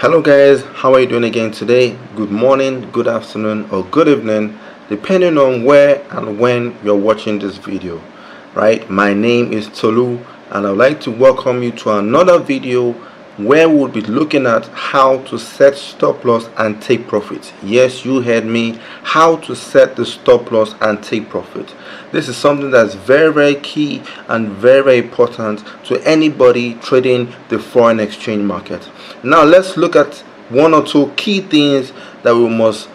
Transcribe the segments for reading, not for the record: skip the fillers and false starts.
Hello guys, how are you doing again today? Good morning, good afternoon, or good evening, depending on where and when you're watching this video. Right, my name is Tolu and I'd like to welcome you to another video where we'll be looking at how to set stop loss and take profit. Yes, you heard me, how to set the stop loss and take profit. This is something that's very key and very important to anybody trading the foreign exchange market. Now let's look at one or two key things that we must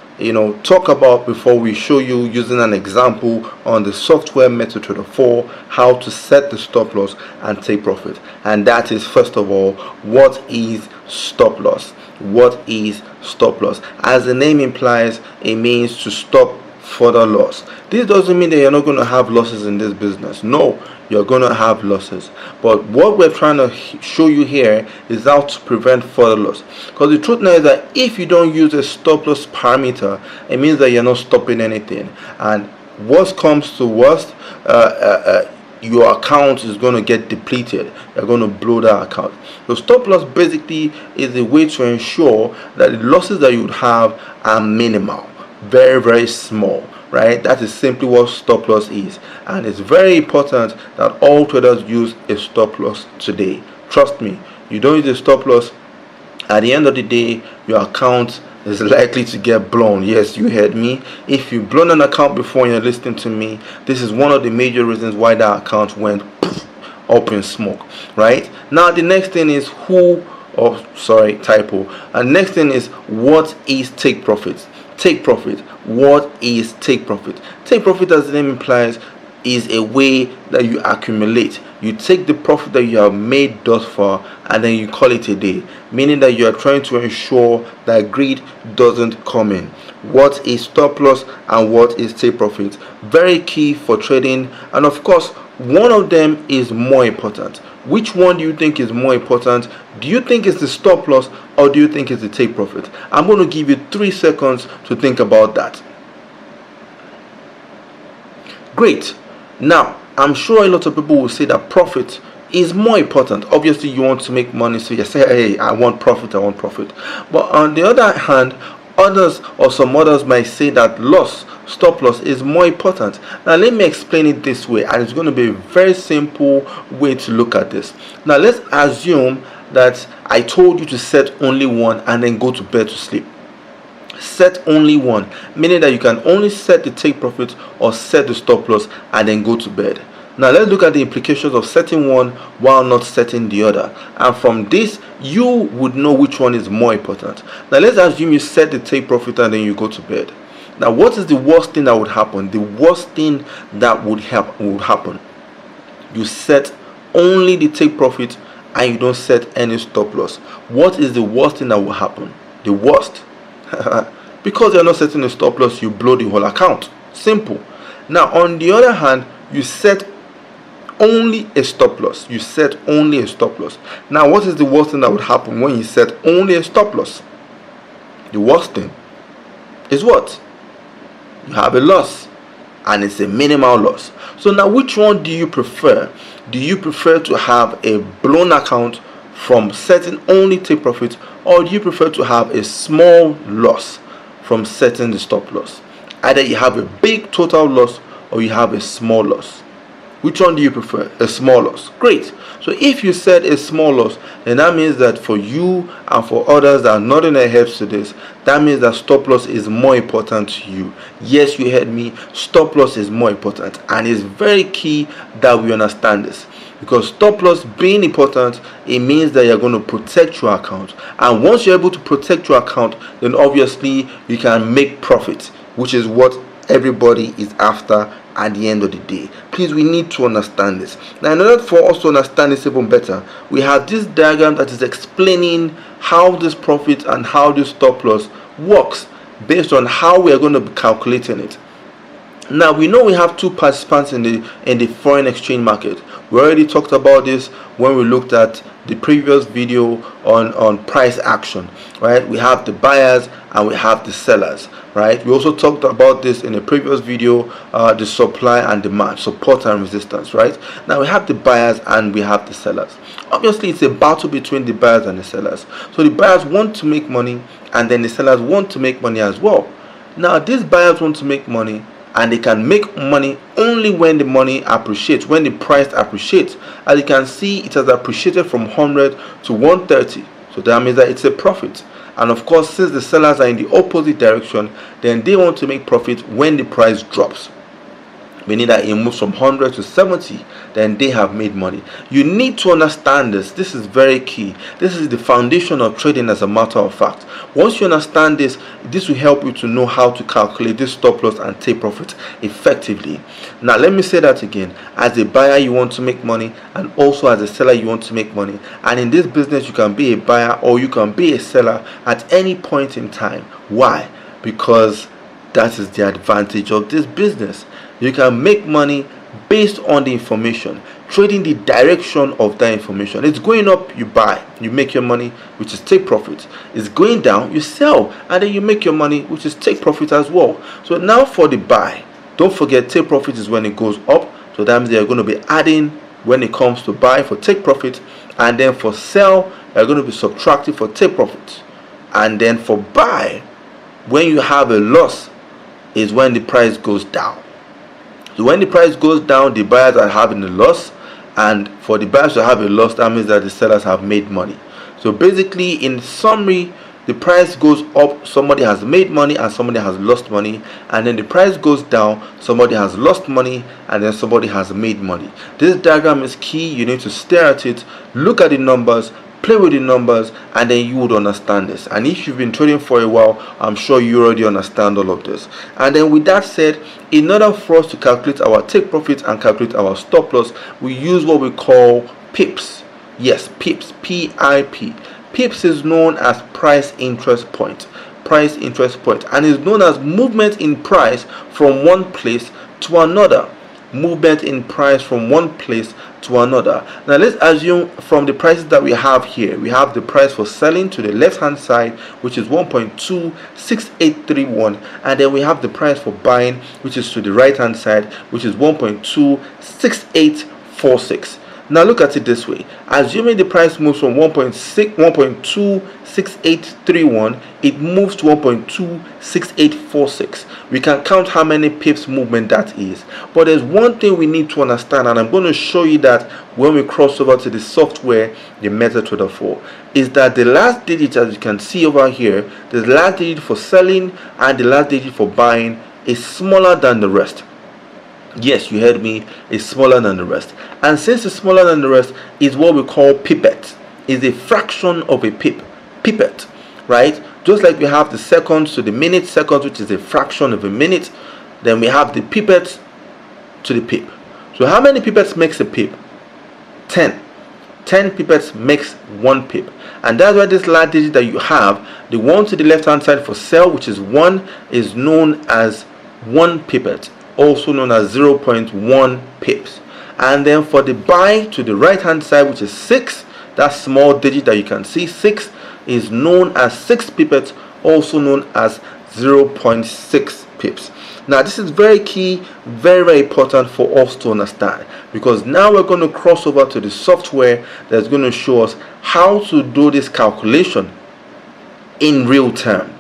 talk about before we show you using an example on the software MetaTrader 4 how to set the stop loss and take profit. And that is, first of all, what is stop loss? What is stop loss? As the name implies, it means to stop further loss. This doesn't mean that you're not going to have losses in this business. No, you're going to have losses, but what we're trying to show you here is how to prevent further loss. Because the truth now is that if you don't use a stop loss parameter, it means that you're not stopping anything, and worst comes to worst, your account is going to get depleted. You're going to blow that account. So stop loss basically is a way to ensure that the losses that you would have are minimal, very small. Right, that is simply what stop loss is, and it's very important that all traders use a stop loss today. Trust me, you don't use a stop loss, at the end of the day your account is likely to get blown. Yes, you heard me. If you've blown an account before and you're listening to me, this is one of the major reasons why that account went up in smoke. Right now, the next thing is and next thing is, what is take profit? Take profit. What is take profit? Take profit, as the name implies, is a way that you accumulate. You take the profit that you have made thus far and then you call it a day, meaning that you are trying to ensure that greed doesn't come in. What is stop loss and what is take profit? Very key for trading, and of course one of them is more important. Which one do you think is more important? Do you think it's the stop loss or do you think it's the take profit? I'm going to give you 3 seconds to think about that. Great. Now, I'm sure a lot of people will say that profit is more important. Obviously, you want to make money, so you say, hey, I want profit. But on the other hand, others or some others might say that stop loss is more important. Now let me explain it this way, and it's going to be a very simple way to look at this. Now let's assume that I told you to set only one and then go to bed to sleep. Set only one, meaning that you can only set the take profit or set the stop loss and then go to bed. Now let's look at the implications of setting one while not setting the other, and from this you would know which one is more important. Now let's assume you set the take profit and then you go to bed. Now what is the worst thing that would happen? The worst thing that would happen, you set only the take profit and you don't set any stop loss. What is the worst thing that will happen? The worst. Because you're not setting a stop loss, you blow the whole account. Simple. Now on the other hand, you set only a stop loss. Now what is the worst thing that would happen when you set only a stop loss? The worst thing is what? You have a loss, and it's a minimal loss. So now, which one do you prefer? Do you prefer to have a blown account from setting only take profit, or do you prefer to have a small loss from setting the stop loss? Either you have a big total loss or you have a small loss. Which one do you prefer? A small loss. Great. So if you set a small loss, then that means that for you and for others that are nodding their heads to this, that means that stop loss is more important to you. Yes, you heard me. Stop loss is more important, and it's very key that we understand this, because stop loss being important, it means that you're going to protect your account, and once you're able to protect your account, then obviously you can make profit, which is what everybody is after at the end of the day. Please, we need to understand this. Now, in order for us to understand this even better, we have this diagram that is explaining how this profit and how this stop loss works based on how we are going to be calculating it. Now we know we have two participants in the foreign exchange market. We already talked about this when we looked at the previous video on price action, right? We have the buyers and we have the sellers, right? We also talked about this in a previous video, the supply and demand, support and resistance, right? Now we have the buyers and we have the sellers. Obviously it's a battle between the buyers and the sellers. So the buyers want to make money and then the sellers want to make money as well. Now these buyers want to make money, and they can make money only when the money appreciates, when the price appreciates. As you can see, it has appreciated from 100 to 130, so that means that it's a profit. And of course, since the sellers are in the opposite direction, then they want to make profit when the price drops, meaning that it moves from 100 to 70, then they have made money. You need to understand this. This is very key. This is the foundation of trading, as a matter of fact. Once you understand this, this will help you to know how to calculate this stop loss and take profit effectively. Now let me say that again. As a buyer, you want to make money, and also as a seller, you want to make money. And in this business, you can be a buyer or you can be a seller at any point in time. Why? Because that is the advantage of this business. You can make money based on the information, trading the direction of that information. It's going up, you buy, you make your money, which is take profit. It's going down, you sell, and then you make your money, which is take profit as well. So now for the buy, don't forget, take profit is when it goes up. So that means they're going to be adding when it comes to buy for take profit, and then for sell, they're going to be subtracting for take profit. And then for buy, when you have a loss, is when the price goes down. So when the price goes down, the buyers are having a loss, and for the buyers to have a loss, that means that the sellers have made money. So basically, in summary, the price goes up, somebody has made money and somebody has lost money, and then the price goes down, somebody has lost money and then somebody has made money. This diagram is key. You need to stare at it, look at the numbers, play with the numbers, and then you would understand this. And if you've been trading for a while, I'm sure you already understand all of this. And then with that said, in order for us to calculate our take profit and calculate our stop loss, we use what we call pips. Yes, pips, P-I-P. Pips is known as price interest point, and is known as movement in price from one place to another. Movement in price from one place to another. Now let's assume from the prices that we have here, we have the price for selling to the left hand side, which is 1.26831, and then we have the price for buying, which is to the right hand side, which is 1.26846. Now look at it this way. Assuming the price moves from 1.26831, it moves to 1.26846. We can count how many pips movement that is. But there's one thing we need to understand, and I'm going to show you that when we cross over to the software, the MetaTrader 4, is that the last digit, as you can see over here, the last digit for selling and the last digit for buying is smaller than the rest. Yes, you heard me, it's smaller than the rest. And since it's smaller than the rest, is what we call pipette. Is a fraction of a pip. Pipette, right? Just like we have the seconds to the minute, seconds, which is a fraction of a minute, then we have the pipette to the pip. So how many pipettes makes a pip? 10. 10 pipettes makes 1 pip. And that's why this last digit that you have, the one to the left hand side for sell, which is 1, is known as 1 pipette, also known as 0.1 pips. And then for the buy to the right hand side, which is 6, that small digit that you can see, 6, is known as 6 pipettes, also known as 0.6 pips. Now this is very key, very important for us to understand, because now we're going to cross over to the software that's going to show us how to do this calculation in real time,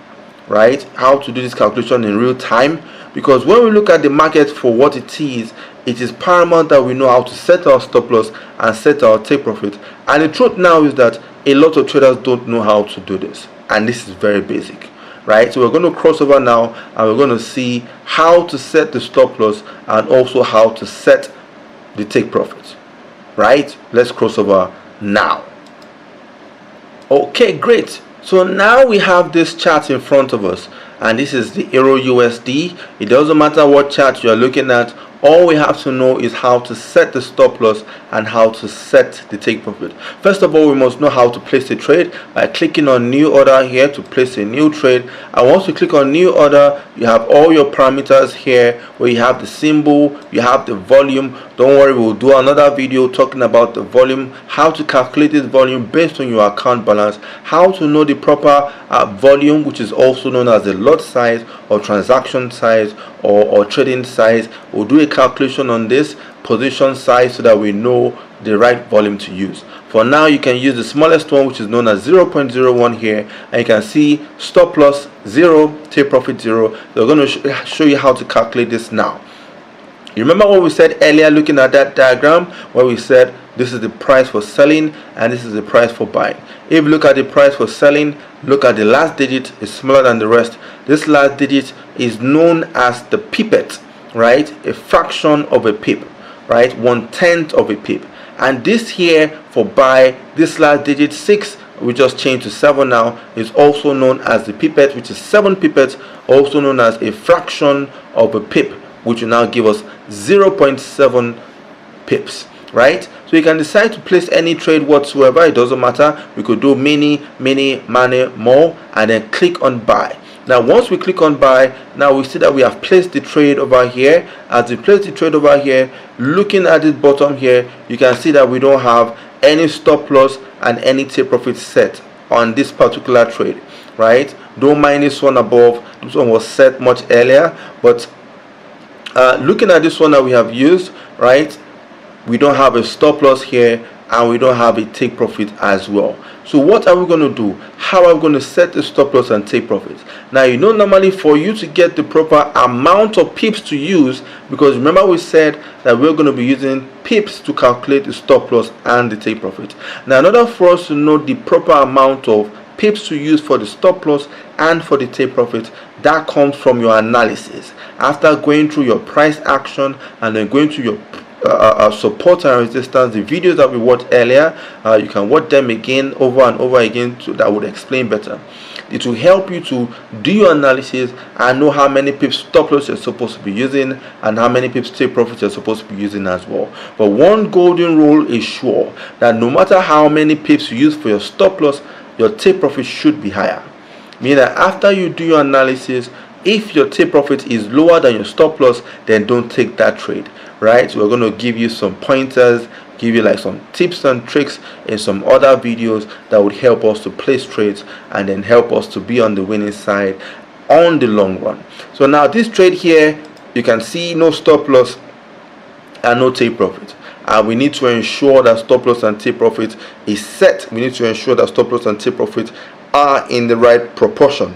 right? How to do this calculation in real time, because when we look at the market for what it is paramount that we know how to set our stop loss and set our take profit. And the truth now is that a lot of traders don't know how to do this, and this is very basic, right? So we're going to cross over now and we're going to see how to set the stop loss and also how to set the take profit, right? Let's cross over now. Okay, great. So now we have this chart in front of us, and this is the Euro USD. It doesn't matter what chart you're looking at. All we have to know is how to set the stop loss and how to set the take profit. First of all, we must know how to place a trade by clicking on new order here to place a new trade. And once you click on new order, you have all your parameters here where you have the symbol, you have the volume. Don't worry, we'll do another video talking about the volume, how to calculate this volume based on your account balance, how to know the proper volume, which is also known as the lot size or transaction size or trading size. We'll do a calculation on this position size so that we know the right volume to use. For now, you can use the smallest one, which is known as 0.01 here, and you can see stop loss 0, take profit 0. We're going to show you how to calculate this now. You remember what we said earlier looking at that diagram where we said this is the price for selling and this is the price for buying. If you look at the price for selling, look at the last digit is smaller than the rest. This last digit is known as the pipette, right? A fraction of a pip, right? 1/10 of a pip. And this here for buy, this last digit 6, we just changed to 7 now, is also known as the pipette, which is 7 pipettes, also known as a fraction of a pip, which will now give us 0.7 pips, right? So you can decide to place any trade whatsoever, it doesn't matter. We could do many, more, and then click on buy. Now once we click on buy, now we see that we have placed the trade over here. As we place the trade over here, looking at this bottom here, you can see that we don't have any stop loss and any take profit set on this particular trade, right? Don't mind this one above, this one was set much earlier, but looking at this one that we have used, right, we don't have a stop loss here and we don't have a take profit as well. So what are we going to do? How are we going to set the stop loss and take profit? Now, you know, normally for you to get the proper amount of pips to use, because remember we said that we're going to be using pips to calculate the stop loss and the take profit. Now, in order for us to know the proper amount of pips to use for the stop loss and for the take profit, that comes from your analysis. After going through your price action and then going through your support and resistance, the videos that we watched earlier, you can watch them again over and over again that would explain better. It will help you to do your analysis and know how many pips stop loss you're supposed to be using and how many pips take profit you're supposed to be using as well. But one golden rule is sure, that no matter how many pips you use for your stop loss, your take profit should be higher. Meaning that after you do your analysis, if your take profit is lower than your stop loss, then don't take that trade, right? So we're going to give you some pointers, give you like some tips and tricks in some other videos that would help us to place trades and then help us to be on the winning side on the long run. So now this trade here, you can see no stop loss and no take profit. And we need to ensure that stop loss and take profit is set. We need to ensure that stop loss and take profit are in the right proportion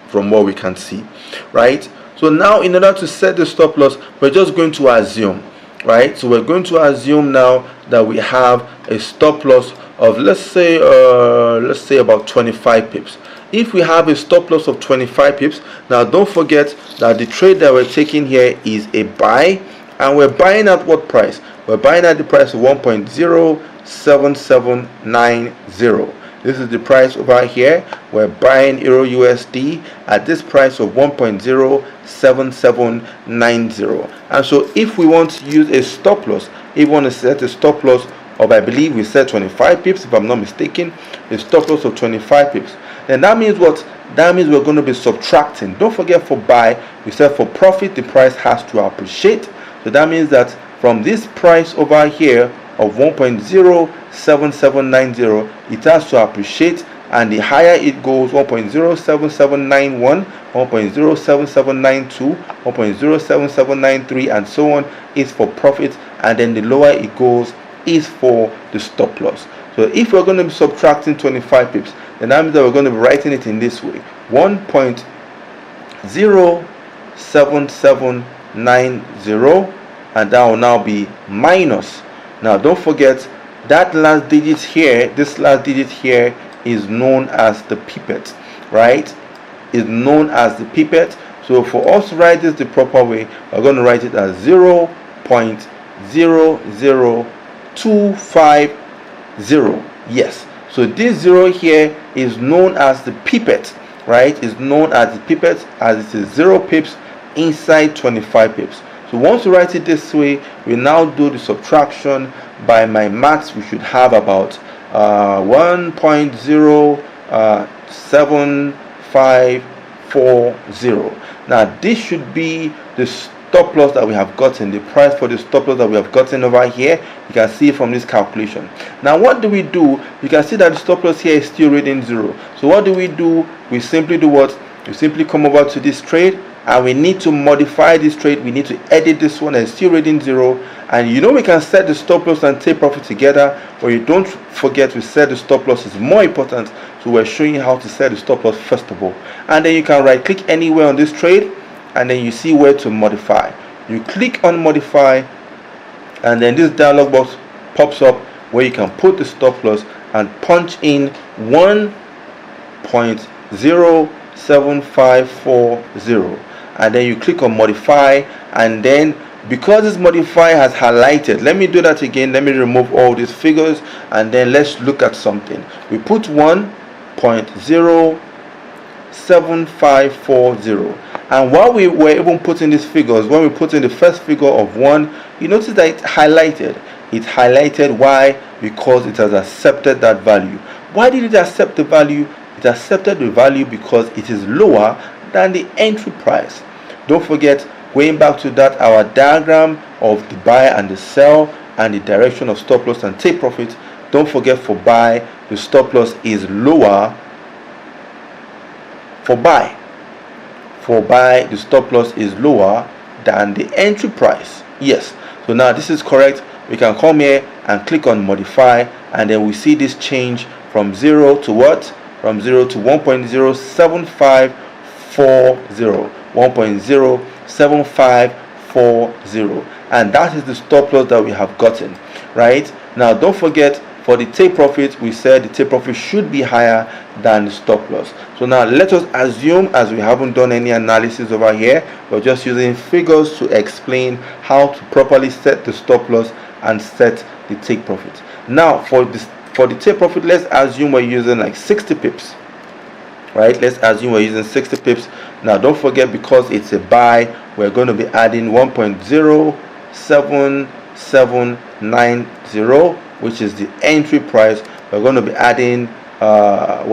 from what we can see, right? So now in order to set the stop loss, we're just going to assume, right? So we're going to assume now that we have a stop loss of let's say about 25 pips. If we have a stop loss of 25 pips, now don't forget that the trade that we're taking here is a buy, and we're buying at what price? We're buying at the price of 1.07790. This is the price over here. We're buying Euro USD at this price of 1.07790. And so if we want to use a stop loss, if we want to set a stop loss of, I believe we said 25 pips, if I'm not mistaken, a stop loss of 25 pips, then that means what? That means we're going to be subtracting. Don't forget, for buy, we said for profit, the price has to appreciate. So that means that from this price over here of 1.07790, it has to appreciate, and the higher it goes, 1.07791, 1.07792, 1.07793, and so on, is for profit, and then the lower it goes is for the stop loss. So if we're going to be subtracting 25 pips, then that means that we're going to be writing it in this way: 1.07790, and that will now be minus. Now don't forget that last digit here, this last digit here is known as the pipette, right? Is known as the pipette. So for us to write this the proper way, we're going to write it as 0.00250. Yes, so this 0 here is known as the pipette, right? Is known as the pipette, as it is 0 pips inside 25 pips. So once we write it this way, we now do the subtraction. By my maths, we should have about 1.07540. Now this should be the stop loss that we have gotten, the price for the stop loss that we have gotten over here. You can see from this calculation. Now what do? You can see that the stop loss here is still reading 0. So what do? We simply do what? We simply come over to this trade, and we need to modify this trade. We need to edit this one and still reading 0. And we can set the stop loss and take profit together, but you don't forget we said the stop loss is more important, so we're showing you how to set the stop loss first of all. And then you can right click anywhere on this trade, and then you see where to modify. You click on modify, and then this dialog box pops up where you can put the stop loss and punch in 1.07540, and then you click on modify. And then because this modify has highlighted, let me do that again. Let me remove all these figures, and then let's look at something. We put 1.07540, and while we were even putting these figures, when we put in the first figure of 1, you notice that it highlighted. Why? Because it has accepted that value. Why did it accept the value? It accepted the value because it is lower than the entry price. Don't forget, going back to that, our diagram of the buy and the sell and the direction of stop loss and take profit. Don't forget, for buy, the stop loss is lower. For buy, the stop loss is lower than the entry price. Yes. So now this is correct. We can come here and click on modify, and then we see this change from 0 to what? From 0 to 1.07540. 1.07540, and that is the stop loss that we have gotten. Right now, don't forget, for the take profit, we said the take profit should be higher than the stop loss. So now let us assume, as we haven't done any analysis over here, we're just using figures to explain how to properly set the stop loss and set the take profit. Now for the take profit, let's assume we're using like 60 pips. Right, let's assume we're using 60 pips. Now don't forget, because it's a buy, we're going to be adding 1.07790, which is the entry price. We're going to be adding we're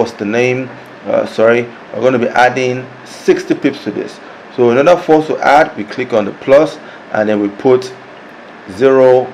going to be adding 60 pips to this. So in order for us to add, we click on the plus, and then we put 0.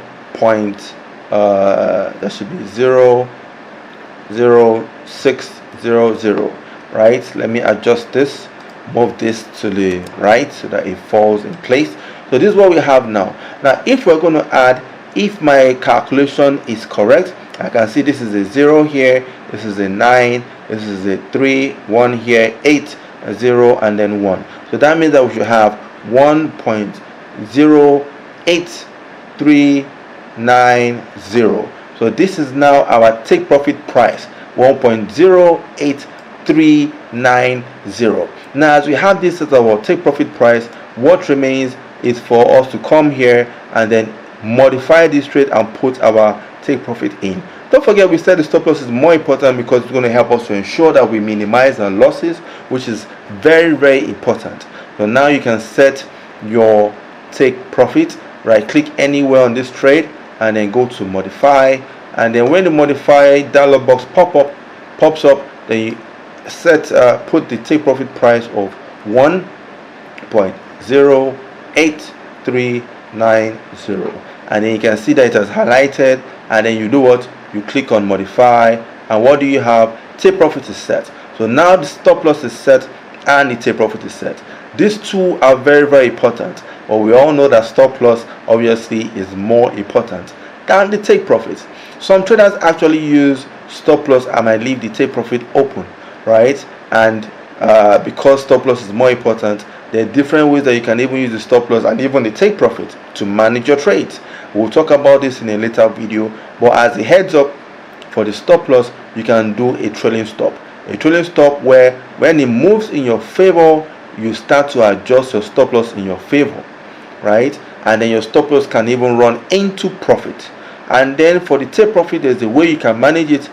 That should be 0.0600. Right, let me adjust this, move this to the right so that it falls in place. So this is what we have now. Now if we're going to add, if my calculation is correct, I can see this is a 0 here, this is a 9, this is a 3, 1 here, 8, a 0, and then 1. So that means that we should have 1.08390. So this is now our take profit price, 1.08390. Now as we have this as our take profit price, what remains is for us to come here and then modify this trade and put our take profit in. Don't forget, we said the stop loss is more important because it's going to help us to ensure that we minimize our losses, which is very, very important. So now you can set your take profit. Right click anywhere on this trade and then go to modify, and then when the modify dialog box pops up, then you put the take profit price of 1.08390, and then you can see that it has highlighted, and then you do what? You click on modify, and what do you have? Take profit is set. So now the stop loss is set and the take profit is set. These two are very, very important, but we all know that stop loss obviously is more important than the take profit. Some traders actually use stop loss and might leave the take profit open, right? And because stop loss is more important, there are different ways that you can even use the stop loss and even the take profit to manage your trades. We'll talk about this in a later video, but as a heads up, for the stop loss, you can do a trailing stop. A trailing stop where when it moves in your favor, you start to adjust your stop loss in your favor, right? And then your stop loss can even run into profit. And then for the take profit, there's a way you can manage it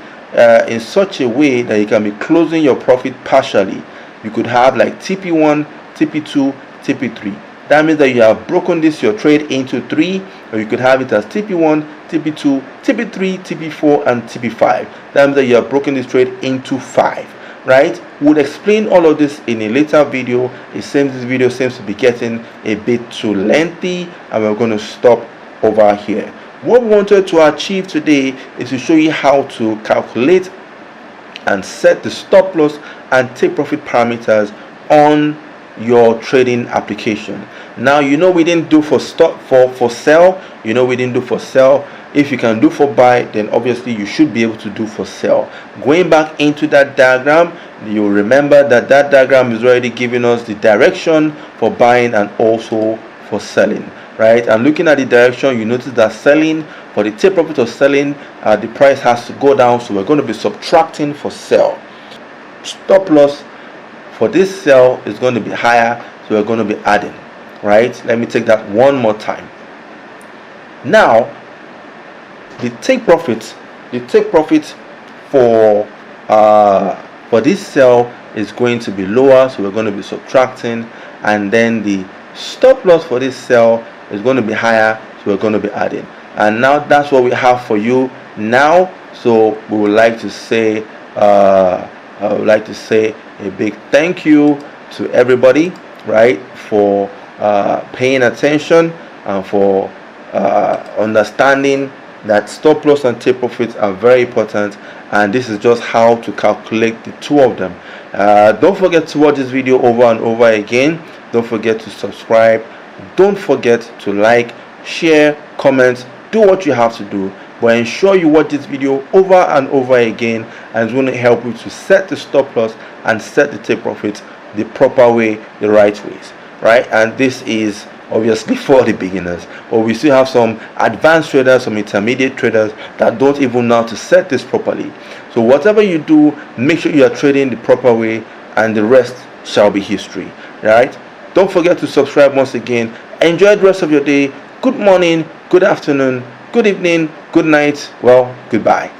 in such a way that you can be closing your profit partially. You could have like TP1, TP2, TP3. That means that you have broken this your trade into 3, or you could have it as TP1, TP2, TP3, TP4, and TP5. That means that you have broken this trade into 5, right? We'll explain all of this in a later video. It seems this video seems to be getting a bit too lengthy, and we're going to stop over here. What we wanted to achieve today is to show you how to calculate and set the stop loss and take profit parameters on your trading application. Now, we didn't do for sell. We didn't do for sell. If you can do for buy, then obviously you should be able to do for sell. Going back into that diagram, you'll remember that diagram is already giving us the direction for buying and also for selling, right? And looking at the direction, you notice that selling, for the take profit of selling, the price has to go down, so we're going to be subtracting for sell. Stop loss for this sell is going to be higher, so we're going to be adding, right? Let me take that one more time. Now, the take profit for this sell is going to be lower, so we're going to be subtracting, and then the stop loss for this sell is going to be higher, so we're going to be adding. And now that's what we have for you now. So we would like to say I would like to say a big thank you to everybody, right, for paying attention and for understanding that stop loss and take profits are very important, and this is just how to calculate the two of them. Don't forget to watch this video over and over again. Don't forget to subscribe. Don't forget to like, share, comment, do what you have to do, but ensure you watch this video over and over again, and it's going to help you to set the stop loss and set the take profit the proper way, the right ways, right? And this is obviously for the beginners, but we still have some advanced traders, some intermediate traders that don't even know how to set this properly. So whatever you do, make sure you are trading the proper way, and the rest shall be history, right? Don't forget to subscribe once again. Enjoy the rest of your day. Good morning, good afternoon, good evening, good night. Well, goodbye.